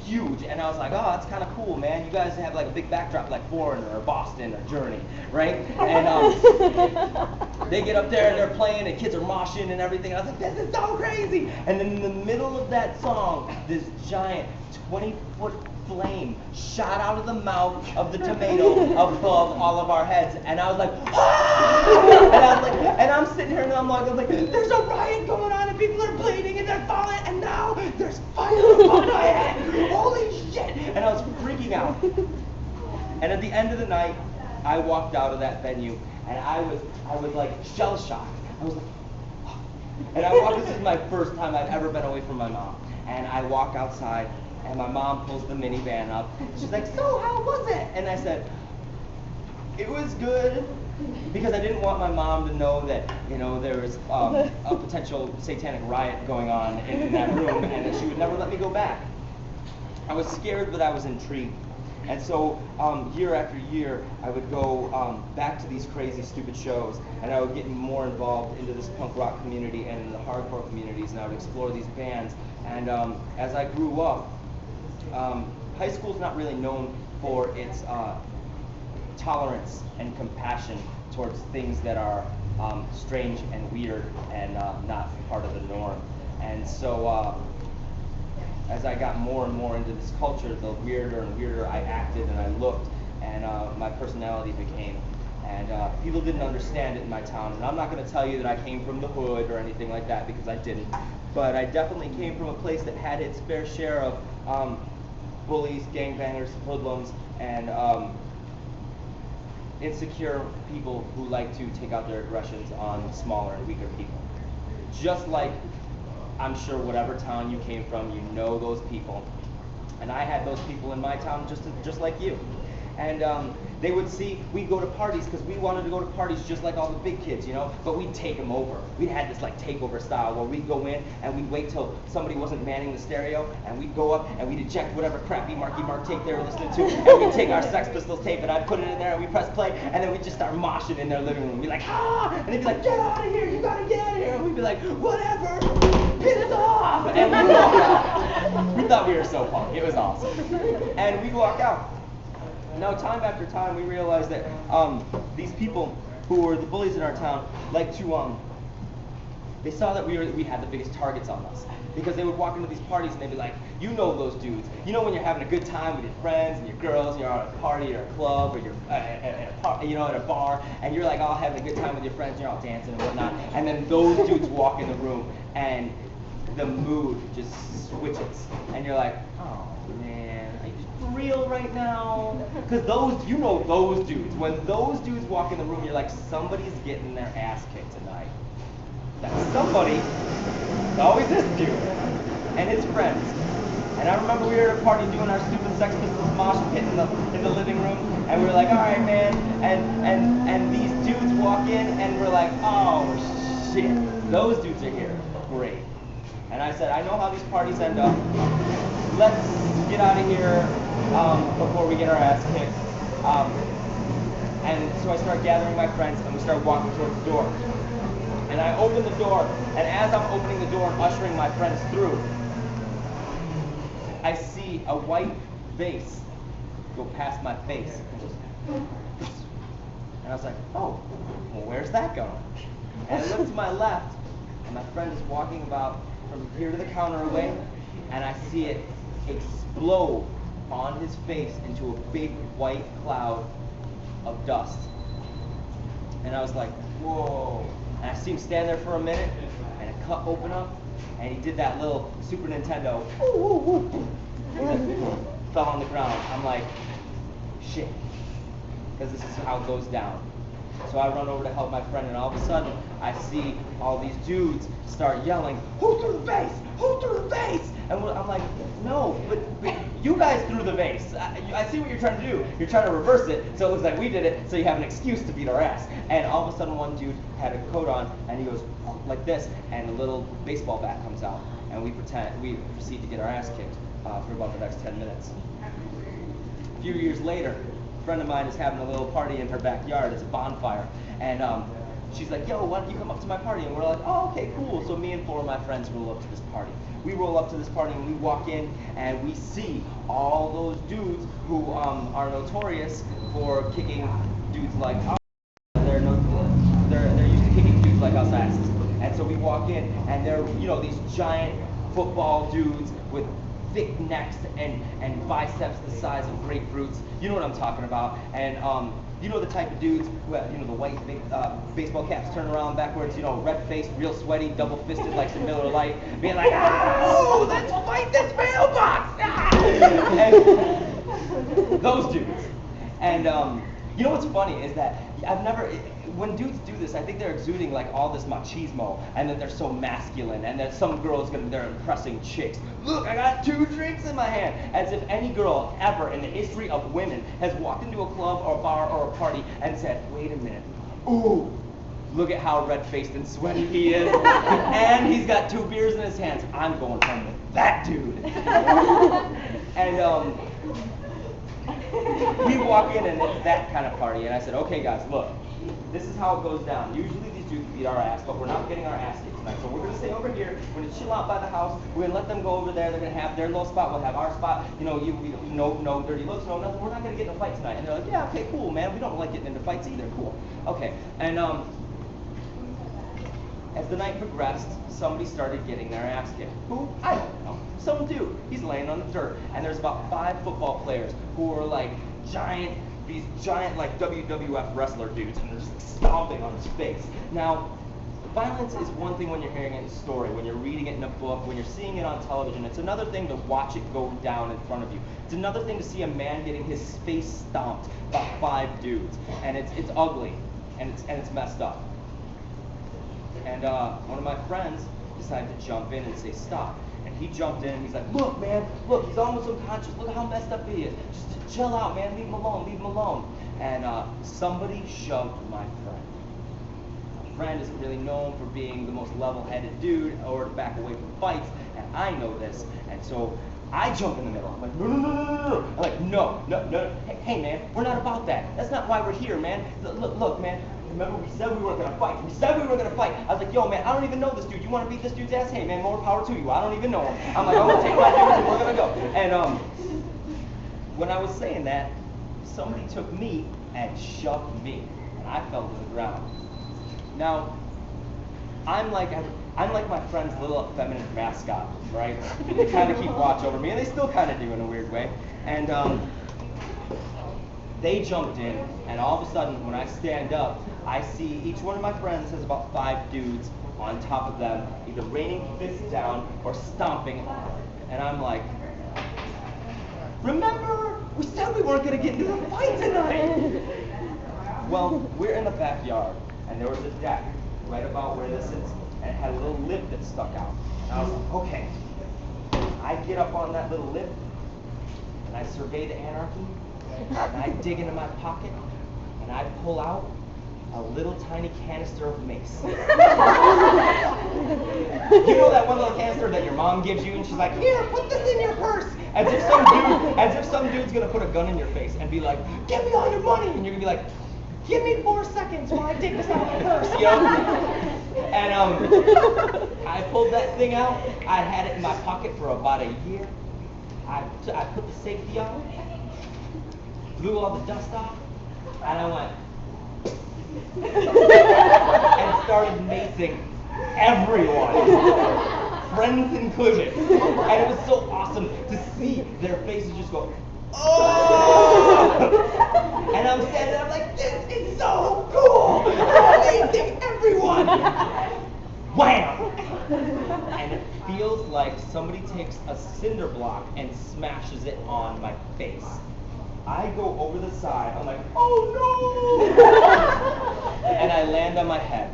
huge, and I was like, oh, that's kind of cool, man. You guys have like a big backdrop like Foreigner or Boston or Journey, right? And they get up there and they're playing and kids are moshing and everything. And I was like, this is so crazy. And then in the middle of that song, this giant 20-foot flame shot out of the mouth of the tomato above all of our heads, and I was like, ah! And I was like, and I'm sitting here and I'm like, there's a riot going on and people are bleeding and they're falling, and now there's fire on my head. Holy shit! And I was freaking out. And at the end of the night, I walked out of that venue and I was like shell shocked. I was like, oh. And I walked. This is my first time I've ever been away from my mom, and I walk outside. And my mom pulls the minivan up. She's like, so how was it? And I said, it was good. Because I didn't want my mom to know that, you know, there was a potential satanic riot going on in that room and that she would never let me go back. I was scared, but I was intrigued. And so year after year, I would go back to these crazy, stupid shows, and I would get more involved into this punk rock community and in the hardcore communities, and I would explore these bands. And as I grew up, high school's not really known for its tolerance and compassion towards things that are strange and weird and not part of the norm. And so as I got more and more into this culture, the weirder and weirder I acted and I looked, and my personality became. And people didn't understand it in my town. And I'm not going to tell you that I came from the hood or anything like that, because I didn't. But I definitely came from a place that had its fair share of bullies, gangbangers, hoodlums, and insecure people who like to take out their aggressions on smaller and weaker people. Just like, I'm sure whatever town you came from, you know those people. And I had those people in my town just like you. And they would see, we'd go to parties because we wanted to go to parties just like all the big kids, you know, but we'd take them over. We had this like takeover style where we'd go in and we'd wait till somebody wasn't manning the stereo, and we'd go up and we'd eject whatever crappy Marky Mark tape they were listening to, and we'd take our Sex Pistols tape and I'd put it in there and we'd press play, and then we'd just start moshing in their living room. We'd be like, ah! And they'd be like, get out of here, you gotta get out of here. And we'd be like, whatever, piss off! And we'd walk out. We thought we were so punk. It was awesome. And we'd walk out. Now, time after time, we realized that these people who were the bullies in our town like to, they saw that we had the biggest targets on us. Because they would walk into these parties and they'd be like, you know those dudes. You know when you're having a good time with your friends and your girls, and you're at a party or a club or you're at a bar, and you're like all having a good time with your friends, you're all dancing and whatnot, and then those dudes walk in the room and the mood just switches. And you're like, oh man, are you for real right now? Because those, you know those dudes. When those dudes walk in the room, you're like, somebody's getting their ass kicked tonight. That somebody is always this dude and his friends. And I remember we were at a party doing our stupid Sex Pistols mosh pit in the living room, and we were like, all right, man. And these dudes walk in, and we're like, oh shit, those dudes are here. Great. And I said, I know how these parties end up. Let's get out of here before we get our ass kicked. And so I started gathering my friends, and we started walking towards the door. And I opened the door, and as I'm opening the door and ushering my friends through, I see a white vase go past my face. And I was like, oh, well, where's that going? And I looked to my left, and my friend is walking about from here to the counter away, and I see it explode on his face into a big white cloud of dust. And I was like, whoa. And I see him stand there for a minute, and a cup open up, and he did that little Super Nintendo, fell on the ground. I'm like, shit, because this is how it goes down. So I run over to help my friend, and all of a sudden, I see all these dudes start yelling, who threw the vase? Who threw the vase? And I'm like, no, but you guys threw the vase. I see what you're trying to do. You're trying to reverse it, so it looks like we did it, so you have an excuse to beat our ass. And all of a sudden, one dude had a coat on, and he goes like this, and a little baseball bat comes out, and we proceed to get our ass kicked for about the next 10 minutes. A few years later, a friend of mine is having a little party in her backyard. It's a bonfire, and she's like, yo, why don't you come up to my party? And we're like, oh, okay, cool. So me and 4 of my friends roll up to this party. we roll up to this party and we walk in and we see all those dudes who are notorious for kicking dudes like us. They're usually kicking dudes like us asses. And so we walk in and they're, these giant football dudes with thick necks and biceps the size of grapefruits. You know what I'm talking about. And you know the type of dudes who have, the white baseball caps turned around backwards, red-faced, real sweaty, double-fisted like some Miller Lite, being like, oh, let's fight this mailbox! Ah! And those dudes. And you know what's funny is that when dudes do this, I think they're exuding like all this machismo, and that they're so masculine, and that some girls they're impressing chicks. Look, I got 2 drinks in my hand, as if any girl ever in the history of women has walked into a club or a bar or a party and said, wait a minute, ooh, look at how red-faced and sweaty he is, and he's got 2 beers in his hands. I'm going home with that dude. And we walk in and it's that kind of party, and I said, okay guys, look, this is how it goes down. Usually these dudes beat our ass, but we're not getting our ass kicked tonight. So we're going to stay over here. We're going to chill out by the house. We're going to let them go over there. They're going to have their little spot. We'll have our spot. No dirty looks, no nothing. We're not going to get in a fight tonight. And they're like, yeah, okay, cool, man. We don't like getting into fights either. Cool. Okay. And as the night progressed, somebody started getting their ass kicked. Who? I don't know. Some dude. He's laying on the dirt. And there's about 5 football players who are like these giant like WWF wrestler dudes, and they're just like, stomping on his face. Now, violence is one thing when you're hearing it in a story, when you're reading it in a book, when you're seeing it on television. It's another thing to watch it go down in front of you. It's another thing to see a man getting his face stomped by 5 dudes, and it's ugly, and it's messed up. And one of my friends decided to jump in and say stop. And he jumped in and he's like, look, man, look, he's almost unconscious. Look how messed up he is. Just chill out, man. Leave him alone. Leave him alone. And somebody shoved my friend. My friend isn't really known for being the most level-headed dude or to back away from fights, and I know this. And so I jump in the middle. I'm like, no. I'm like, no. Hey, man, we're not about that. That's not why we're here, man. Look, man. Remember, we said we weren't going to fight. I was like, yo, man, I don't even know this dude. You want to beat this dude's ass? Hey, man, more power to you. I don't even know him. I'm like, I'm going to take my dudes and we're going to go. And when I was saying that, somebody took me and shoved me. And I fell to the ground. Now, I'm like my friend's little effeminate mascot, right? They kind of keep watch over me, and they still kind of do in a weird way. And they jumped in, and all of a sudden, when I stand up, I see each one of my friends has about 5 dudes on top of them, either raining fists down or stomping on them. And I'm like, remember, we said we weren't going to get into a fight tonight. Well, we're in the backyard, and there was a deck right about where this is, and it had a little lip that stuck out. And I was like, okay. I get up on that little lip, and I survey the anarchy, and I dig into my pocket, and I pull out a little tiny canister of mace. You know that one little canister that your mom gives you, and she's like, here, put this in your purse, as if some dude's gonna put a gun in your face and be like, give me all your money, and you're gonna be like, give me 4 seconds while I take this out of my purse, you know? And I pulled that thing out. I had it in my pocket for about a year. I put the safety on, blew all the dust off, and I went and started macing everyone, friends included. And it was so awesome to see their faces just go, oh! And I'm standing there, I'm like, this is so cool! I'm macing everyone! Wham! And it feels like somebody takes a cinder block and smashes it on my face. I go over the side, I'm like, oh no! And I land on my head.